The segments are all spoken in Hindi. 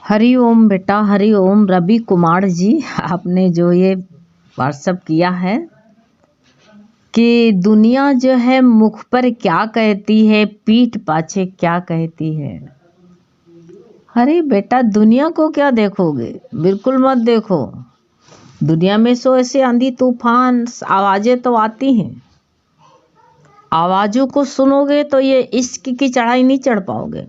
हरि ओम बेटा, हरि ओम। रवि कुमार जी, आपने जो ये व्हाट्सअप किया है कि दुनिया जो है मुख पर क्या कहती है, पीठ पाछे क्या कहती है। अरे बेटा, दुनिया को क्या देखोगे, बिल्कुल मत देखो। दुनिया में सो ऐसे आंधी तूफान आवाजें तो आती हैं, आवाजों को सुनोगे तो ये इश्क की चढ़ाई नहीं चढ़ पाओगे।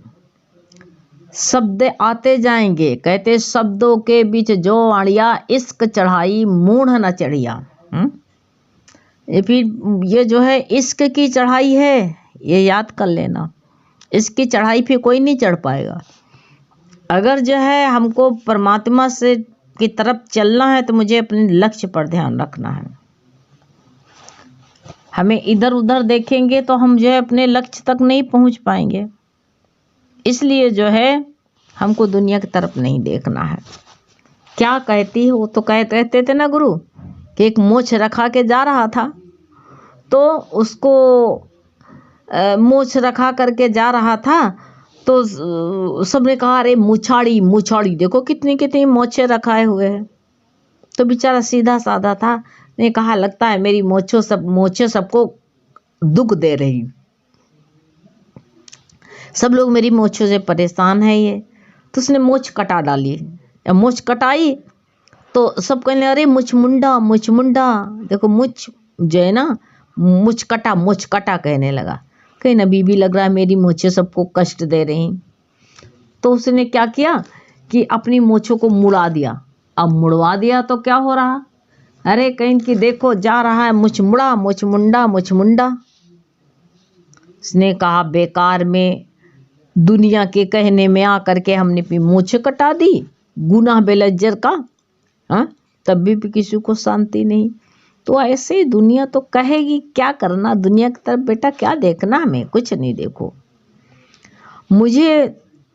शब्द आते जाएंगे, कहते शब्दों के बीच जो आड़िया, इश्क चढ़ाई मूढ़ न चढ़िया। ये फिर ये जो है इश्क की चढ़ाई है, ये याद कर लेना। इसकी चढ़ाई पे कोई नहीं चढ़ पाएगा। अगर जो है हमको परमात्मा से की तरफ चलना है तो मुझे अपने लक्ष्य पर ध्यान रखना है। हमें इधर उधर देखेंगे तो हम जो है अपने लक्ष्य तक नहीं पहुंच पाएंगे। इसलिए जो है हमको दुनिया की तरफ नहीं देखना है। क्या कहती है वो तो कहते थे ना गुरु कि एक मोछ रखा के जा रहा था, तो उसको मोछ रखा करके जा रहा था तो सबने कहा अरे मुछाड़ी मुछाड़ी, देखो कितनी कितनी मोछे रखाए हुए हैं। तो बेचारा सीधा साधा था, ने कहा लगता है मेरी मोछे सबको दुख दे रही, सब लोग मेरी मोछों से परेशान है। ये तो उसने मोछ कटा डाली। मोछ कटाई तो सब कहने अरे मुछ मुंडा, देखो मुछ जो है ना मुछ कटा कहने लगा। कहीं ना बीबी लग रहा है मेरी मोछे सबको कष्ट दे रही। तो उसने क्या किया कि अपनी मोछों को मुड़ा दिया। अब मुड़वा दिया तो क्या हो रहा, अरे कहीं कि देखो जा रहा है मुछ मुंडा। उसने कहा बेकार में दुनिया के कहने में आकर के हमने भी मूछ कटा दी, गुनाह बेलज्जर का। हाँ, तब भी किसी को शांति नहीं। तो ऐसे ही दुनिया तो कहेगी, क्या करना दुनिया की तरफ बेटा, क्या देखना, हमें कुछ नहीं देखो। मुझे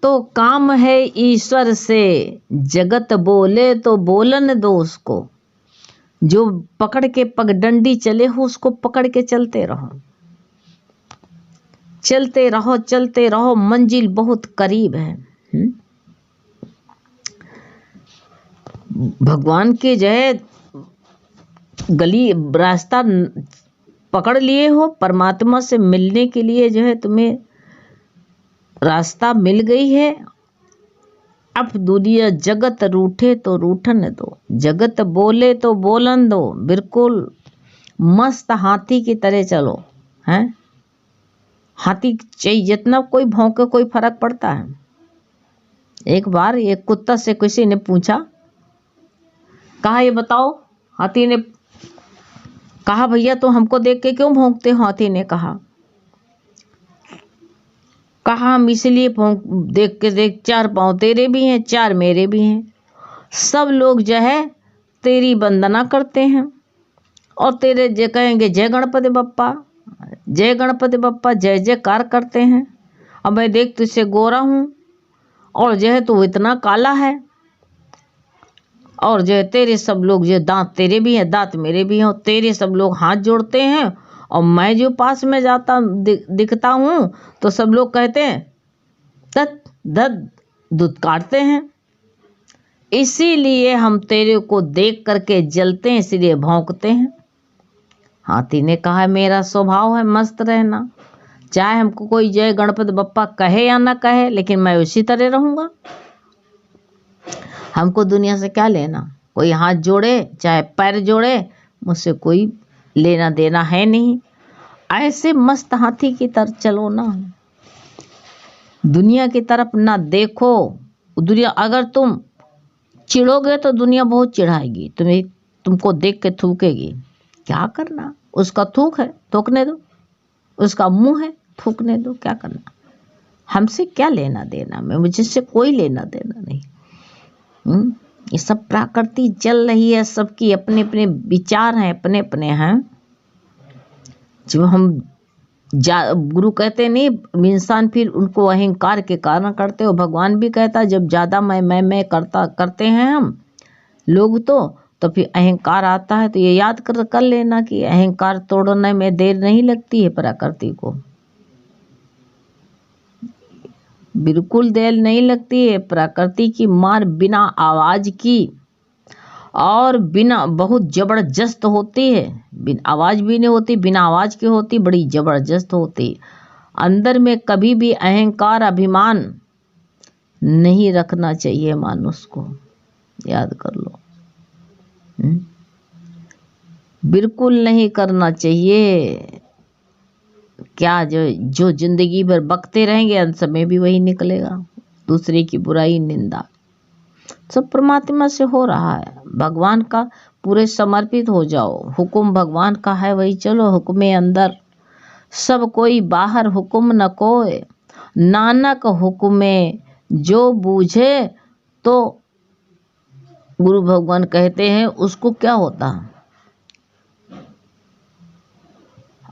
तो काम है ईश्वर से, जगत बोले तो बोलन दो उसको। जो पकड़ के पगडंडी चले हो उसको पकड़ के चलते रहो, चलते रहो, मंजिल बहुत करीब है। भगवान के जो है गली रास्ता पकड़ लिए हो, परमात्मा से मिलने के लिए जो है तुम्हें रास्ता मिल गई है। अब दुनिया जगत रूठे तो रूठन दो, जगत बोले तो बोलन दो। बिल्कुल मस्त हाथी की तरह चलो। हैं, हाथी चाहिए जितना कोई भौंके कोई फर्क पड़ता है। एक बार एक कुत्ता से किसी ने पूछा, कहा ये बताओ, हाथी ने कहा भैया तो हमको देख के क्यों भौंकते हो। हाथी ने कहा हम इसलिए देख चार पांव तेरे भी हैं, चार मेरे भी हैं। सब लोग जो है तेरी वंदना करते हैं और तेरे जे कहेंगे जय गणपति बप्पा, जय गणपति बप्पा, जय जयकार करते हैं। अब मैं देख तुझसे गोरा हूँ और जो है तू इतना काला है, और जो है तेरे सब लोग जो दांत तेरे भी हैं, दांत मेरे भी हैं, तेरे सब लोग हाथ जोड़ते हैं। और मैं जो पास में जाता दिखता हूँ तो सब लोग कहते हैं तत धत दुत्कारते हैं। इसीलिए हम तेरे को देख करके जलते हैं, इसीलिए भौंकते हैं। हाथी ने कहा मेरा स्वभाव है मस्त रहना, चाहे हमको कोई जय गणपति बप्पा कहे या ना कहे, लेकिन मैं उसी तरह रहूंगा। हमको दुनिया से क्या लेना, कोई हाथ जोड़े चाहे पैर जोड़े, मुझसे कोई लेना देना है नहीं। ऐसे मस्त हाथी की तरफ चलो ना, दुनिया की तरफ ना देखो। दुनिया अगर तुम चिढ़ोगे तो दुनिया बहुत चिढ़ाएगी, तुमको देख के थूकेगी। क्या करना, उसका थूक है थूकने दो, उसका मुंह है थूकने दो, क्या करना। हमसे क्या लेना देना, मैं मुझसे कोई लेना देना नहीं। ये सब प्रकृति चल रही है, सबकी अपने अपने विचार हैं, अपने अपने हैं। जो हम गुरु कहते नहीं, इंसान फिर उनको अहंकार के कारण करते हो। भगवान भी कहता जब ज्यादा मैं करते हैं हम लोग तो फिर अहंकार आता है। तो ये याद कर लेना कि अहंकार तोड़ने में देर नहीं लगती है प्रकृति को। बिल्कुल देर नहीं लगती है। प्रकृति की मार बिना आवाज की और बिना बहुत जबरदस्त होती है। बिना आवाज भी नहीं होती, बिना आवाज की होती, बड़ी जबरदस्त होती। अंदर में कभी भी अहंकार अभिमान नहीं रखना चाहिए मानुष को, याद कर लो। बिल्कुल नहीं करना चाहिए। क्या जो जिंदगी भर बकते रहेंगे अंत में भी वही निकलेगा, दूसरे की बुराई निंदा। सब परमात्मा से हो रहा है। भगवान का पूरे समर्पित हो जाओ। हुक्म भगवान का है वही चलो, हुक्मे अंदर सब कोई बाहर, हुक्म न कोय नानक हुक्मे जो बूझे। तो गुरु भगवान कहते हैं उसको क्या होता,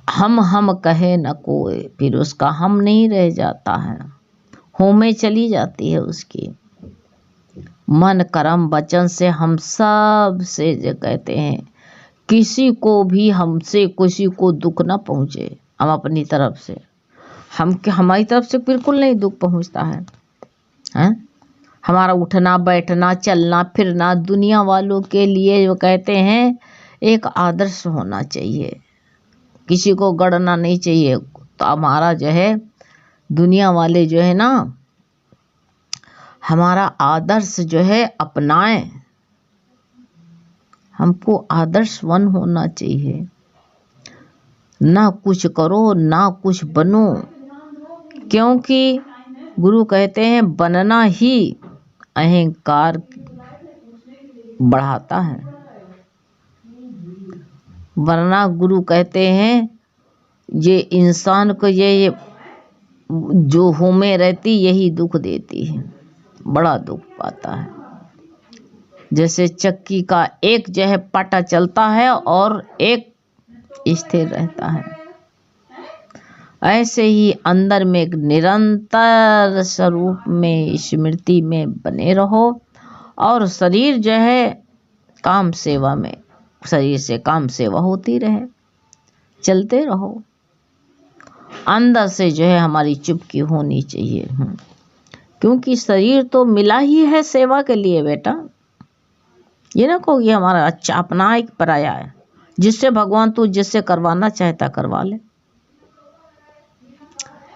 हम कहे न कोई, फिर उसका हम नहीं रह जाता है, हो में चली जाती है उसकी। मन कर्म वचन से हम सब से जो कहते हैं किसी को भी हमसे किसी को दुख ना पहुँचे। हम अपनी तरफ से हमारी तरफ से बिल्कुल नहीं दुख पहुँचता है, हैं? हमारा उठना बैठना चलना फिरना दुनिया वालों के लिए जो कहते हैं एक आदर्श होना चाहिए, किसी को गड़ना नहीं चाहिए। तो हमारा जो है दुनिया वाले जो है ना, हमारा आदर्श जो है अपनाएं। हमको आदर्शवन होना चाहिए। ना कुछ करो ना कुछ बनो, क्योंकि गुरु कहते हैं बनना ही अहंकार बढ़ाता है। वरना गुरु कहते हैं ये इंसान को ये जो होमे रहती यही दुख देती है, बड़ा दुख पाता है। जैसे चक्की का एक जो है पाटा चलता है और एक स्थिर रहता है, ऐसे ही अंदर में एक निरंतर स्वरूप में स्मृति में बने रहो और शरीर जो है काम सेवा में, शरीर से काम सेवा होती रहे, चलते रहो। अंदर से जो है हमारी चुपकी होनी चाहिए, क्योंकि शरीर तो मिला ही है सेवा के लिए बेटा। ये ना कहो ये हमारा अच्छा अपना एक पराया है, जिससे भगवान तू जिससे करवाना चाहता करवा ले।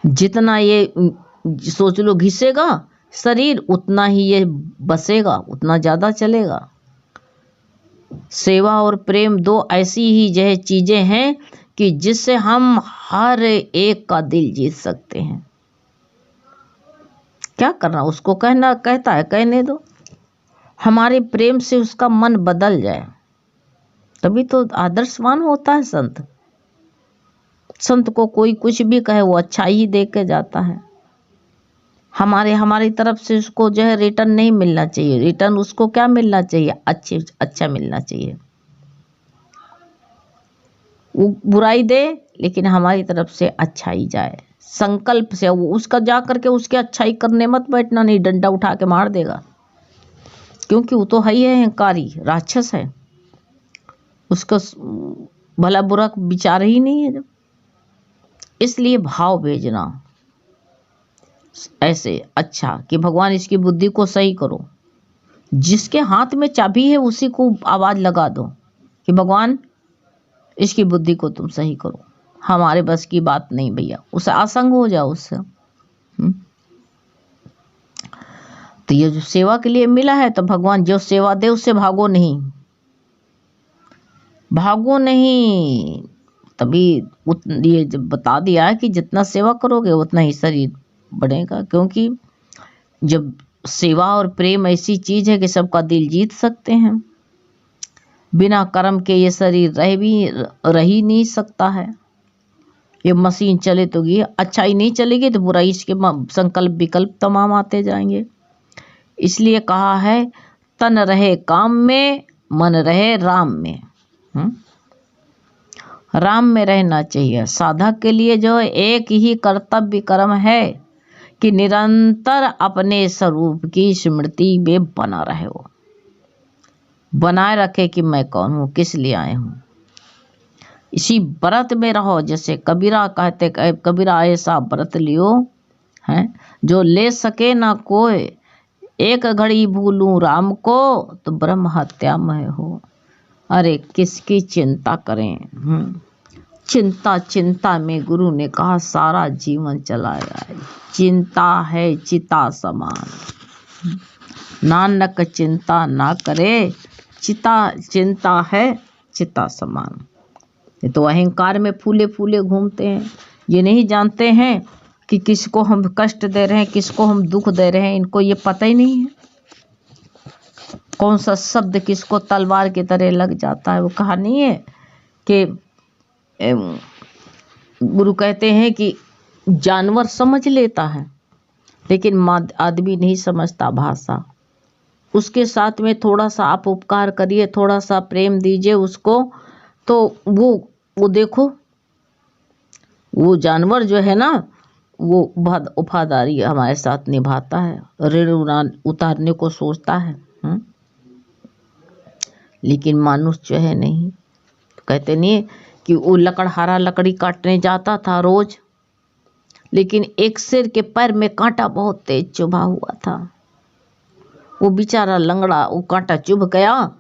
जितना ये सोच लो घिसेगा शरीर उतना ही ये बसेगा, उतना ज़्यादा चलेगा। सेवा और प्रेम दो ऐसी ही जो है चीज़ें हैं कि जिससे हम हर एक का दिल जीत सकते हैं। क्या करना, उसको कहना कहता है कहने दो, हमारे प्रेम से उसका मन बदल जाए, तभी तो आदर्शवान होता है संत। संत को कोई कुछ भी कहे वो अच्छा ही दे के जाता है। हमारी तरफ से उसको जो है रिटर्न नहीं मिलना चाहिए। रिटर्न उसको क्या मिलना चाहिए, अच्छा मिलना चाहिए। वो बुराई दे लेकिन हमारी तरफ से अच्छा ही जाए, संकल्प से। वो उसका जा करके उसके अच्छाई करने मत बैठना, नहीं डंडा उठा के मार देगा, क्योंकि वो तो है ही अहंकारी राक्षस है, उसका भला बुरा विचार ही नहीं है। जब इसलिए भाव भेजना ऐसे अच्छा कि भगवान इसकी बुद्धि को सही करो। जिसके हाथ में चाबी है उसी को आवाज लगा दो कि भगवान इसकी बुद्धि को तुम सही करो, हमारे बस की बात नहीं भैया। उसे आसंग हो जाओ उससे। तो ये जो सेवा के लिए मिला है, तो भगवान जो सेवा दे उससे भागो नहीं, भागो नहीं। तभी ये जब बता दिया है कि जितना सेवा करोगे उतना ही शरीर बढ़ेगा, क्योंकि जब सेवा और प्रेम ऐसी चीज है कि सबका दिल जीत सकते हैं। बिना कर्म के ये शरीर रह ही नहीं सकता है। ये मशीन चले तो ये अच्छा ही नहीं चलेगी तो बुराई इसके संकल्प विकल्प तमाम आते जाएंगे। इसलिए कहा है तन रहे काम में मन रहे राम में। राम में रहना चाहिए। साधक के लिए जो एक ही कर्तव्य कर्म है कि निरंतर अपने स्वरूप की स्मृति में बना रहे, हो बनाए रखे कि मैं कौन हूँ, किस लिए आए हूँ। इसी व्रत में रहो। जैसे कबीरा कहते, कबीरा ऐसा व्रत लियो है जो ले सके ना कोई, एक घड़ी भूलूं राम को तो ब्रह्म हत्यामय हो। अरे किसकी चिंता करें। चिंता चिंता में गुरु ने कहा सारा जीवन चला जाए। चिंता है चिता समान, नानक चिंता ना करे, चिंता है चिता समान। ये तो अहंकार में फूले फूले घूमते हैं, ये नहीं जानते हैं कि किसको हम कष्ट दे रहे हैं, किसको हम दुख दे रहे हैं। इनको ये पता ही नहीं है कौन सा शब्द किसको तलवार की तरह लग जाता है। वो कहा नहीं है कि गुरु कहते हैं कि जानवर समझ लेता है लेकिन आदमी नहीं समझता भाषा। उसके साथ में थोड़ा सा आप उपकार करिए, थोड़ा सा प्रेम दीजिए उसको, तो वो देखो वो जानवर जो है ना वो बहुत वफादारी हमारे साथ निभाता है, ऋण उतारने को सोचता है। लेकिन मानुष जो है नहीं। कहते नहीं कि वो लकड़हारा लकड़ी काटने जाता था रोज, लेकिन एक शेर के पैर में कांटा बहुत तेज चुभा हुआ था। वो बेचारा लंगड़ा, वो कांटा चुभ गया,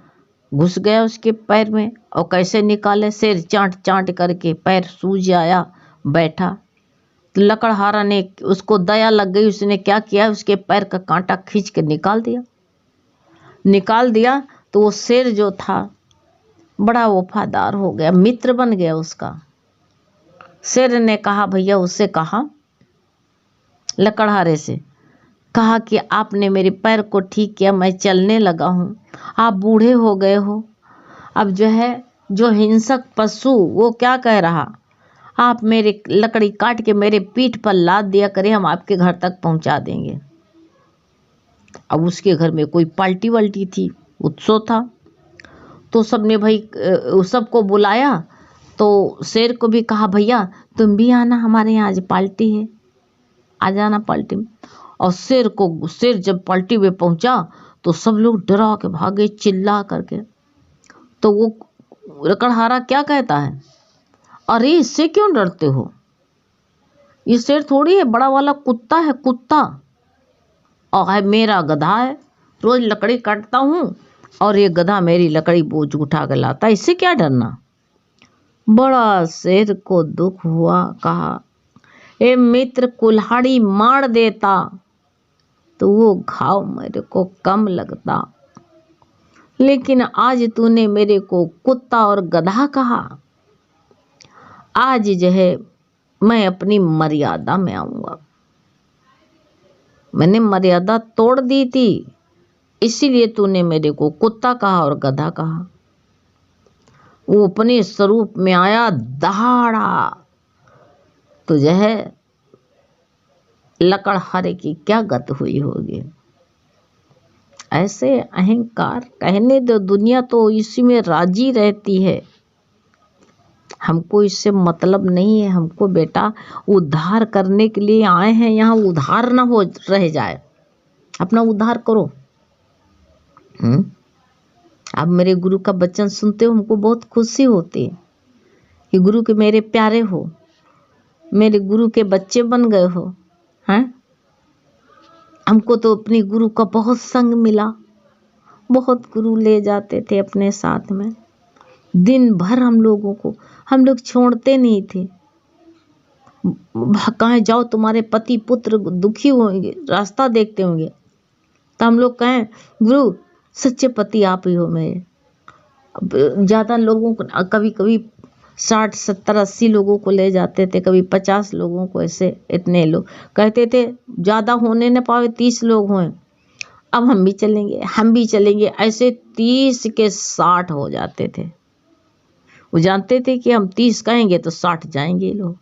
घुस गया उसके पैर में, और कैसे निकाले, शेर चांट चांट करके पैर सूज आया, बैठा। तो लकड़हारा ने उसको दया लग गई, उसने क्या किया, उसके पैर का कांटा खींच के निकाल दिया। तो वो शेर जो था बड़ा वफादार हो गया, मित्र बन गया उसका। शेर ने कहा, भैया उससे कहा, लकड़हारे से कहा कि आपने मेरे पैर को ठीक किया, मैं चलने लगा हूँ, आप बूढ़े हो गए हो। अब जो हिंसक पशु वो क्या कह रहा, आप मेरे लकड़ी काट के मेरे पीठ पर लाद दिया करें, हम आपके घर तक पहुंचा देंगे। अब उसके घर में कोई पार्टी वाल्टी थी, उत्सव था, तो सबने भाई सबको बुलाया। तो शेर को भी कहा, भैया तुम भी आना, हमारे यहाँ आज पार्टी है, आ जाना पार्टी में। और शेर जब पार्टी में पहुंचा तो सब लोग डरा के भागे चिल्ला करके। तो वो लकड़हारा क्या कहता है, अरे इससे क्यों डरते हो, ये शेर थोड़ी है, बड़ा वाला कुत्ता है, कुत्ता। और है मेरा गधा है, रोज लकड़ी काटता हूँ और ये गधा मेरी लकड़ी बोझ उठा कर लाता, इससे क्या डरना। बड़ा शेर को दुख हुआ, कहा ए मित्र कुल्हाड़ी मार देता तो वो घाव मेरे को कम लगता, लेकिन आज तूने मेरे को कुत्ता और गधा कहा। आज जो है मैं अपनी मर्यादा में आऊंगा, मैंने मर्यादा तोड़ दी थी, इसीलिए तूने मेरे को कुत्ता कहा और गधा कहा। वो अपने स्वरूप में आया, दहाड़ा, तो जो है लकड़हारे की क्या गत हुई होगी। ऐसे अहंकार कहने दो, दुनिया तो इसी में राजी रहती है। हमको इससे मतलब नहीं है, हमको बेटा उद्धार करने के लिए आए हैं, यहाँ उद्धार ना हो रह जाए, अपना उद्धार करो। आप मेरे गुरु का वचन सुनते हो, हमको बहुत खुशी होती है कि गुरु के मेरे प्यारे हो, मेरे गुरु के बच्चे बन गए हो। हैं, हमको तो अपनी गुरु का बहुत संग मिला, बहुत गुरु ले जाते थे अपने साथ में, दिन भर हम लोग छोड़ते नहीं थे। कहाँ जाओ तुम्हारे पति पुत्र दुखी होंगे, रास्ता देखते होंगे, तो हम लोग कहें गुरु सच्चे पति आप ही हो मेरे। ज़्यादा लोगों को, कभी कभी 60 70 80 लोगों को ले जाते थे, कभी 50 लोगों को, ऐसे इतने लोग कहते थे ज़्यादा होने न पावे, 30 लोग हों, अब हम भी चलेंगे। ऐसे 30 के 60 हो जाते थे। वो जानते थे कि हम 30 कहेंगे तो 60 जाएंगे लोग,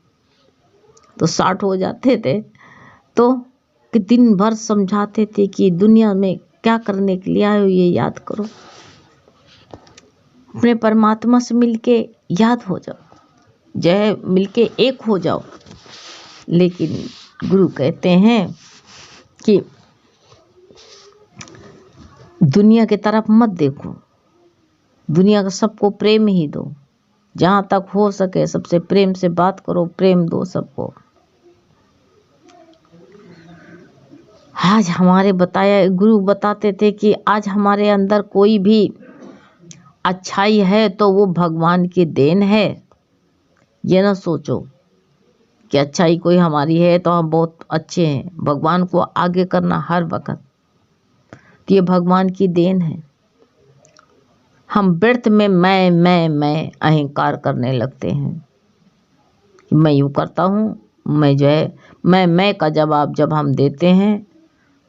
तो 60 हो जाते थे। तो कि दिन भर समझाते थे कि दुनिया में क्या करने के लिए आए हो, ये याद करो, अपने परमात्मा से मिलके याद हो जाओ, जय मिलके एक हो जाओ। लेकिन गुरु कहते हैं कि दुनिया की तरफ मत देखो, दुनिया का सबको प्रेम ही दो, जहाँ तक हो सके सबसे प्रेम से बात करो, प्रेम दो सबको। आज हमारे बताया गुरु बताते थे कि आज हमारे अंदर कोई भी अच्छाई है तो वो भगवान की देन है। ये ना सोचो कि अच्छाई कोई हमारी है तो हम बहुत अच्छे हैं। भगवान को आगे करना हर वक्त, तो ये भगवान की देन है। हम व्यर्थ में मैं अहंकार करने लगते हैं कि मैं यूँ करता हूँ, मैं जो है मैं का जवाब जब हम देते हैं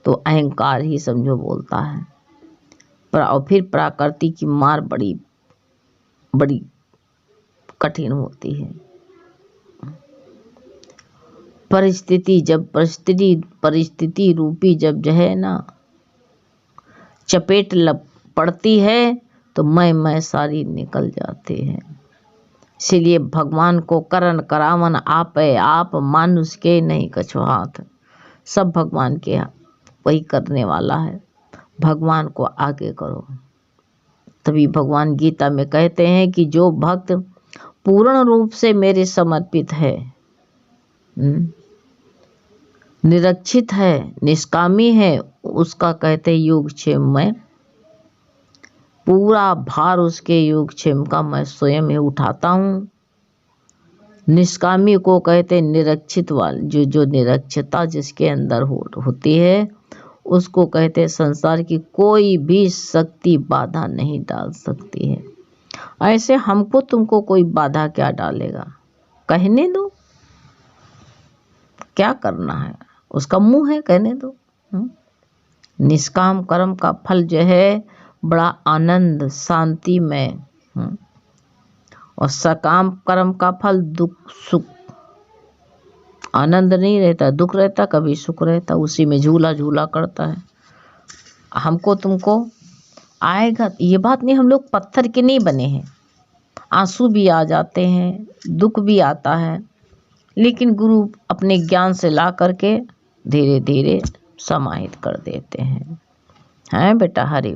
तो अहंकार ही समझो बोलता है। और फिर प्रकृति की मार बड़ी बड़ी कठिन होती है। परिस्थिति रूपी जब जो है ना चपेट पड़ती है तो मैं सारी निकल जाती है। इसीलिए भगवान को करन करावन आपे आप, मानुष के नहीं कछु हाथ। सब भगवान के वही करने वाला है। भगवान को आगे करो। तभी भगवान गीता में कहते हैं कि जो भक्त पूर्ण रूप से मेरे समर्पित है, निरक्षित है, निष्कामी है, उसका कहते योगक्षेम में पूरा भार उसके योगक्षेम का मैं स्वयं ही उठाता हूँ। निष्कामी को कहते निरक्षित वाले, जो निरक्षता जिसके अंदर होती है उसको कहते संसार की कोई भी शक्ति बाधा नहीं डाल सकती है। ऐसे हमको तुमको कोई बाधा क्या डालेगा? कहने दो, क्या करना है, उसका मुंह है, कहने दो। निष्काम कर्म का फल जो है बड़ा आनंद शांति में, और सकाम कर्म का फल दुख सुख। आनंद नहीं रहता, दुख रहता, कभी सुख रहता, उसी में झूला झूला करता है। हमको तुमको आएगा, ये बात नहीं, हम लोग पत्थर के नहीं बने हैं। आंसू भी आ जाते हैं, दुख भी आता है, लेकिन गुरु अपने ज्ञान से ला करके धीरे धीरे समाहित कर देते हैं। हैं बेटा, हरि